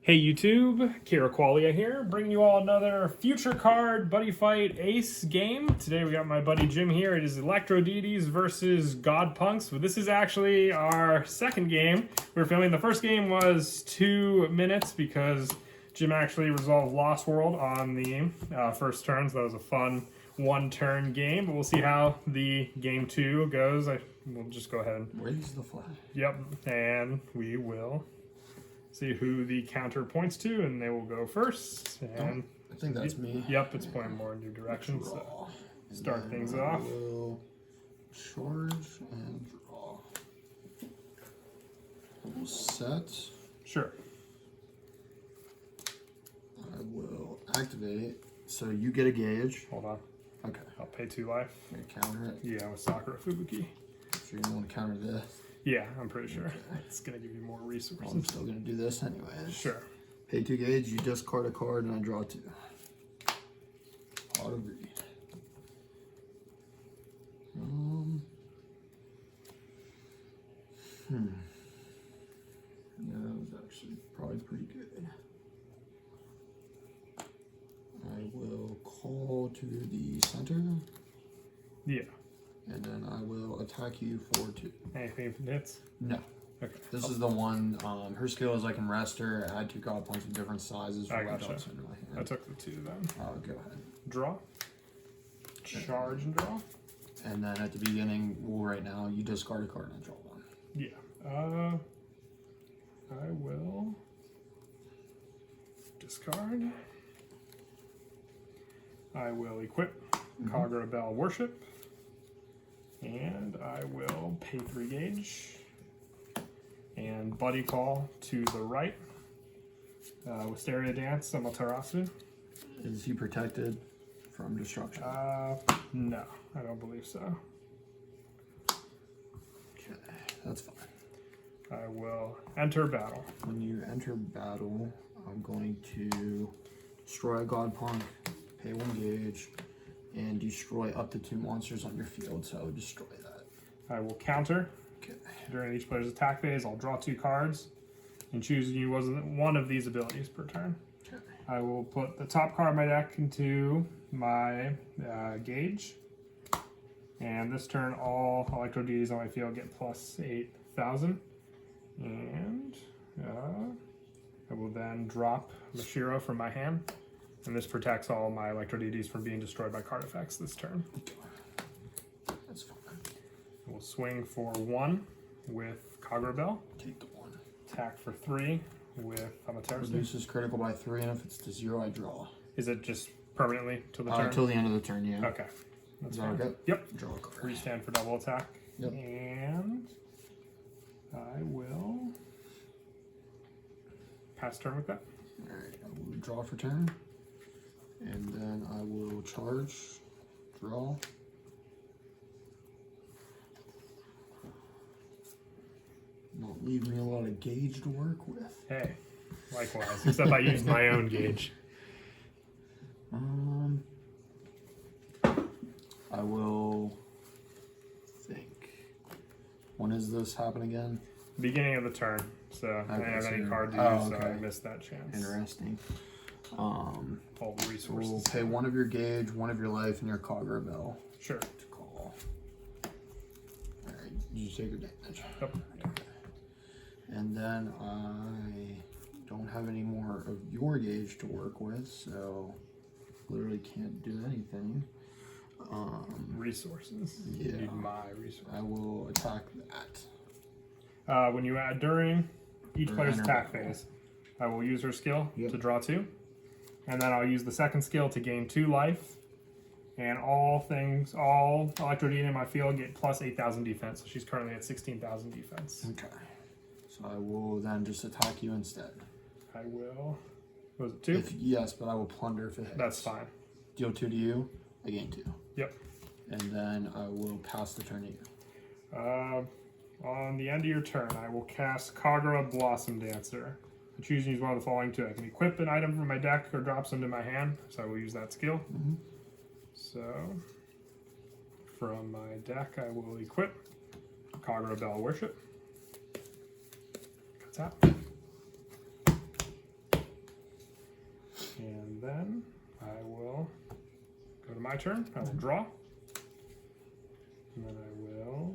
Hey YouTube, Kira Qualia here, bringing you all another Future Card Buddyfight Ace game. Today we got my buddy Jim here. It is Electrodeities versus Godpunks. But this is actually our second game. We were filming. The first game was 2 minutes because Jim actually resolved Lost World on the first turn, so that was a fun one-turn game. But we'll see how the game 2 goes. We'll just go ahead and raise the flag. Yep, and we will see who the counter points to, and they will go first. And I think that's me. Yep, it's pointing more in your direction. So start things off. Will charge and draw. We'll set. Sure. I will activate. So you get a gauge. Hold on. Okay. I'll pay 2 life. You're gonna counter it. Yeah, with Sakura Fubuki. So you want to counter this. Yeah, I'm pretty sure. Okay. It's gonna give you more resources. Well, I'm still gonna do this anyways. Sure. Pay 2 gauge. You discard a card and I draw 2. Auto read. Yeah, that was actually probably pretty good. I will call to the center. Yeah. And then I will attack you for 2. Anything from hits? No. Okay. This is the one, her skill is I can rest her, add 2 God points of different sizes. I gotcha. Into my hand. I took the 2 then. Go ahead. Draw. Charge and draw. And then at the beginning, well, right now, you discard a card and I draw 1. Yeah. I will discard. I will equip Kagura Bell Worship. And I will pay 3 gauge. And Buddy Call to the right. Wisteria Dance, Amaterasu. Is he protected from destruction? No, I don't believe so. Okay, that's fine. I will enter battle. When you enter battle, I'm going to destroy a Godpunk, pay 1 gauge, and destroy up to 2 monsters on your field, so I would destroy that. I will counter. Okay. During each player's attack phase, I'll draw 2 cards and choose you one of these abilities per turn. Okay. I will put the top card of my deck into my gauge. And this turn, all Electrodeities on my field get plus 8,000. And I will then drop Mashiro from my hand. And this protects all my Electrodeities from being destroyed by card effects this turn. That's fine. We'll swing for 1 with Kagura Bell. Take the 1. Attack for 3 with Amaterasu. Reduces critical by 3, and if it's to 0, I draw. Is it just permanently till the turn? Until the end of the turn, yeah. Okay. That's Is that fine. okay? Yep. Draw a card. Restand for double attack. Yep. And I will pass turn with that. Alright, I will draw for turn. And then I will charge, draw. Not leave me a lot of gauge to work with. Hey, likewise, except I used my own gauge. I will think. When does this happen again? Beginning of the turn. So I didn't have any card to use, so I missed that chance. Interesting. All the resources. We'll pay 1 of your gauge, 1 of your life, and your Kagura Bell. Sure. To call. Alright, you take your damage. Yep. Okay. And then I don't have any more of your gauge to work with, so literally can't do anything. Resources. Yeah. You need my resources. I will attack that. When you add during each player's attack phase, I will use her skill to draw 2. And then I'll use the second skill to gain 2 life. And all Electrodeity in my field get plus 8,000 defense. So she's currently at 16,000 defense. Okay. So I will then just attack you instead. I will. Was it 2? Yes, but I will plunder if it hits. That's fine. Deal 2 to you, I gain 2. Yep. And then I will pass the turn to you. On the end of your turn, I will cast Kagura Blossom Dancer. I choose to use one of the following 2. I can equip an item from my deck or drop some to my hand, so I will use that skill. So, from my deck, I will equip Kagura Bell Worship. Tap. my turn. I will draw. And then I will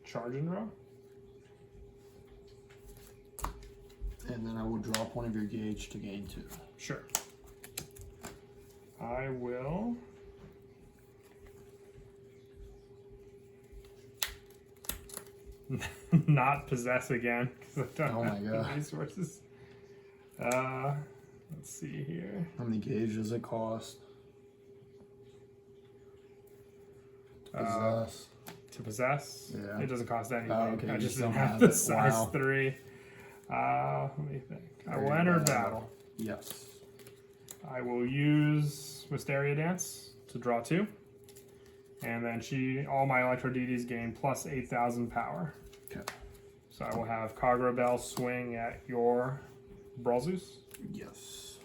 charge and draw. And then I will drop one of your gauge to gain 2. Sure. I will not possess again because I don't have the resources. Let's see here. How many gauge does it cost? To possess. To possess? Yeah. It doesn't cost anything. Oh, okay. I You just don't didn't have have the it. size Wow. 3. Let me think. I will Very enter bad. battle. Yes. I will use Wisteria Dance to draw 2. And then all my Electrodeities gain plus 8,000 power. Okay. So I will have Kagura Bell swing at your Brawlzeus. Yes.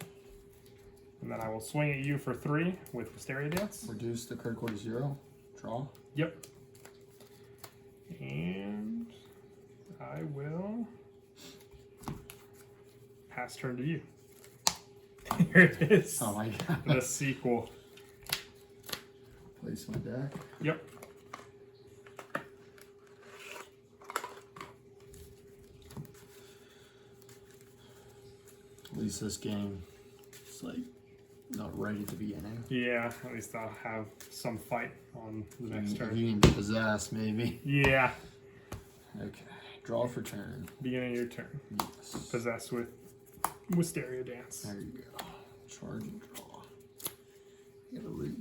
And then I will swing at you for 3 with Wisteria Dance. Reduce the critical to 0. Draw. Yep. And I will pass turn to you. Here it is. Oh my god. The sequel. Place my deck. Yep. At least this game is like not right at the beginning. Yeah, at least I'll have some fight on the next If turn. you need to possess, maybe. Yeah. Okay. Draw for turn. Beginning of your turn. Yes. Possess with Wisteria Dance. There you go. Charge and draw. You gotta read.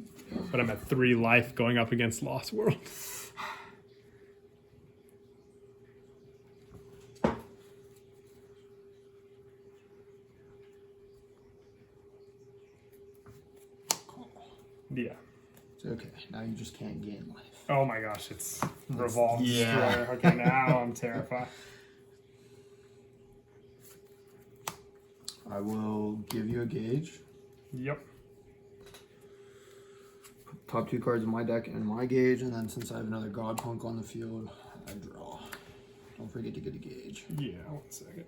But I'm at 3 life going up against Lost World. Yeah. It's okay. Now you just can't gain life. Oh my gosh, it's Revolve yeah. Destroyer. Okay, now I'm terrified. I will give you a gauge. Yep. Put top 2 cards in my deck and my gauge, and then since I have another Godpunk on the field, I draw. Don't forget to get a gauge. Yeah, 1 second.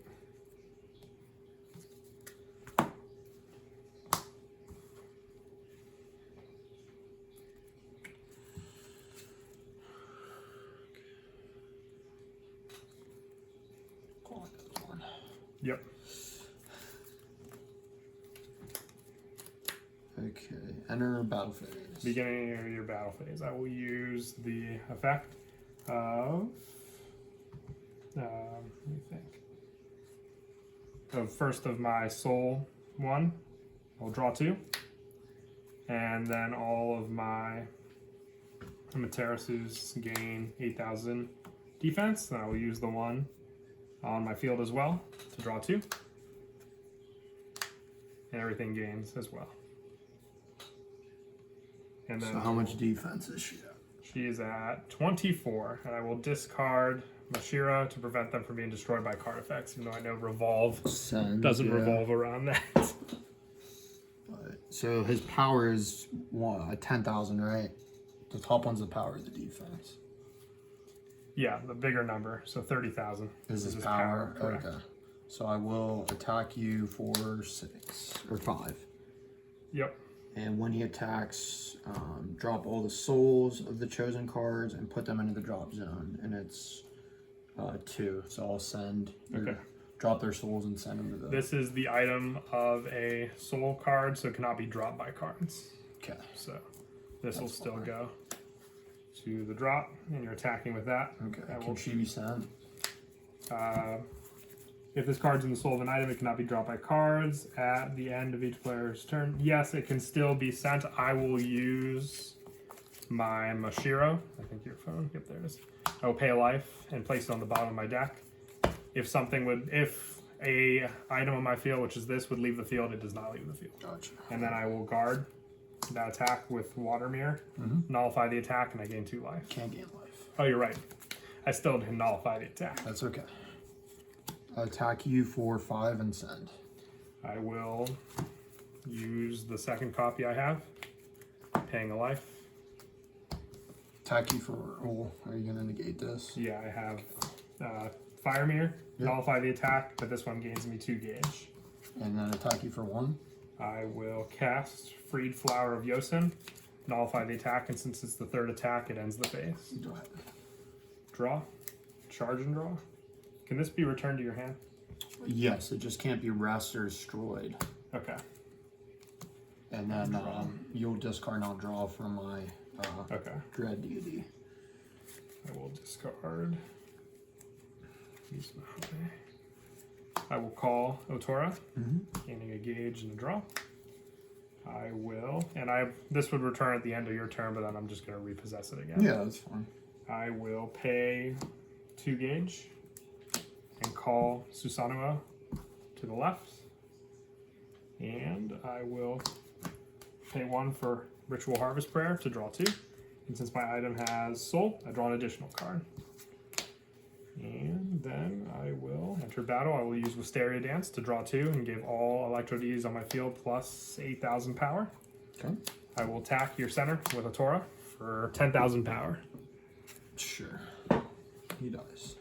Call it that one. Yep. Okay. Enter battle phase. Beginning of your battle phase, I will use the effect of, let me think, of first of my soul 1, I'll draw 2, and then all of my Amaterasus gain 8,000 defense, then I will use the 1 on my field as well to draw 2, and everything gains as well. And then So how much defense is she at? she is at 24, and I will discard Mashira to prevent them from being destroyed by card effects, even though I know Revolve Send, doesn't yeah. revolve around that. So his power is 10,000, right? The top one's the power of the defense. Yeah, the bigger number, so 30,000 Is his power? Okay. So I will attack you for 6 or 5. Yep. And when he attacks, drop all the souls of the chosen cards and put them into the drop zone. And it's 2. So I'll send, drop their souls and send them to the... This is the item of a soul card, so it cannot be dropped by cards. Okay. So this will still go to the drop, and you're attacking with that. Okay. Can she be sent? If this card's in the soul of an item, it cannot be dropped by cards at the end of each player's turn. Yes, it can still be sent. I will use my Mashiro. I think your phone. Yep, there it is. I will pay a life and place it on the bottom of my deck. If a item on my field, which is this, would leave the field, it does not leave the field. Gotcha. And then I will guard that attack with Water Mirror, nullify the attack, and I gain 2 life. Can't gain life. Oh, you're right. I still didn't nullify the attack. That's okay. I'll attack you for 5 and send. I will use the second copy I have, paying a life. Attack you for... Oh, are you going to negate this? Yeah, I have Fire Mirror, nullify the attack, but this one gains me 2 gauge. And then attack you for 1? I will cast Freed Flower of Yosin, nullify the attack, and since it's the third attack, it ends the phase. Go ahead. Draw, charge and draw. Can this be returned to your hand? Yes, it just can't be rest or destroyed. Okay. And then you'll discard and I'll draw from my Dread Deity. I will discard. Use my... I will call Otora, gaining a gauge and a draw. I will, and this would return at the end of your turn, but then I'm just going to repossess it again. Yeah, that's fine. I will pay 2 gauge and call Susanoo to the left. And I will pay 1 for Ritual Harvest Prayer to draw 2. And since my item has Soul, I draw an additional card. And then I will enter battle. I will use Wisteria Dance to draw 2 and give all Electrodeities on my field plus 8,000 power. Okay. I will attack your center with a Tora for 10,000 power. Sure. He dies.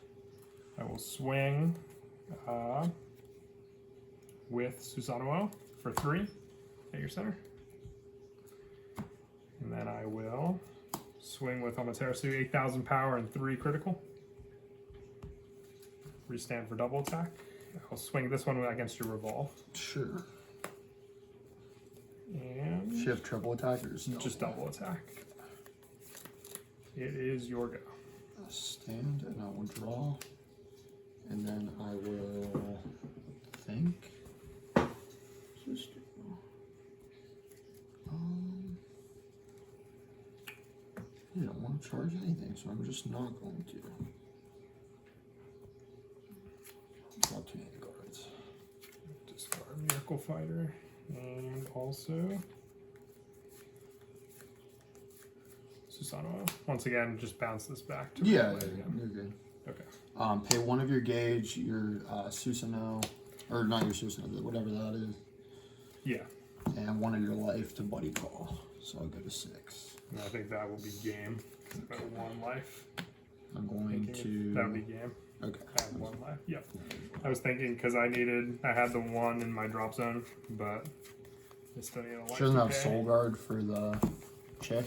I will swing with Susanoo for 3 at your center. And then I will swing with Amaterasu, 8,000 power and 3 critical. Restand for double attack. I'll swing this one against your revolve. Sure. And shift triple attackers? No. Just double attack. It is your go. I'll stand and I will draw. And then I will think. I don't want to charge anything, so I'm just not going to. Draw 2 hand cards. Discard Miracle Fighter and also Susanoo. Once again, just bounce this back to yeah, you're good. Okay. Pay 1 of your gauge, your Susanoo, or not your Susanoo, whatever that is. Yeah. And 1 of your life to Buddy Call. So I'll go to 6. And I think that will be game. I've got 1 life. I'm going to. That would be game. Okay. I have 1 life. Yep. I was thinking because I had the 1 in my drop zone, but I still need a life. Shouldn't have Soul Guard for the chick.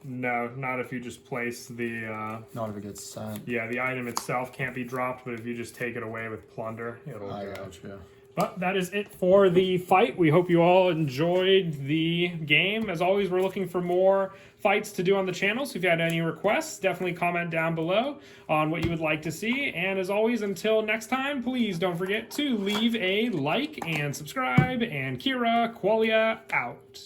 No, not if you just place the. Not if it gets sent. Yeah, the item itself can't be dropped, but if you just take it away with plunder, it'll. I gotcha. But that is it for the fight. We hope you all enjoyed the game. As always, we're looking for more fights to do on the channel. So if you had any requests, definitely comment down below on what you would like to see. And as always, until next time, please don't forget to leave a like and subscribe. And Kira Qualia out.